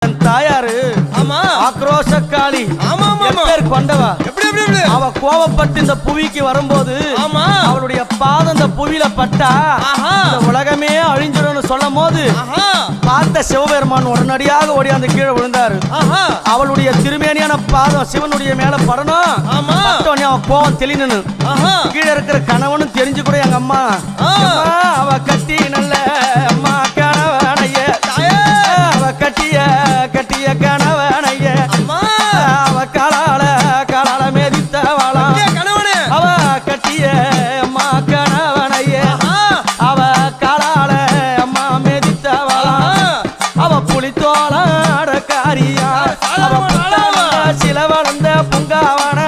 என் தாயாரு ஆக்ரோஷக்காளி பேர் கொண்டவா. அவ கோபப்பட்டு இந்த புவிக்கு வரும்போது அவளுடைய பாதம் இந்த புவியில பட்டா இந்த உலகமே அழிஞ்சிடும் சொல்லும் போது பார்த்த சிவபெருமான் உடனடியாக ஓடி அந்த கீழே விழுந்தாரு. அவளுடைய திருமேனியான பாதம் சிவனுடைய மேல படணும். அவன் கோபம் தெளினு கீழே இருக்கிற கணவனும் தெரிஞ்சு கூட எங்க அம்மா அவ கட்டி நல்ல அம்மா கணவனைய அவ கட்டிய கட்டிய கணவனைய அவ காலால காலால மேதித்தவளா அவ கட்டிய அம்மா கணவனைய அவ காலால அம்மா மேதித்தவளா அவ புலித்தோளாட காரியா அவ சில வளர்ந்த பூங்காவன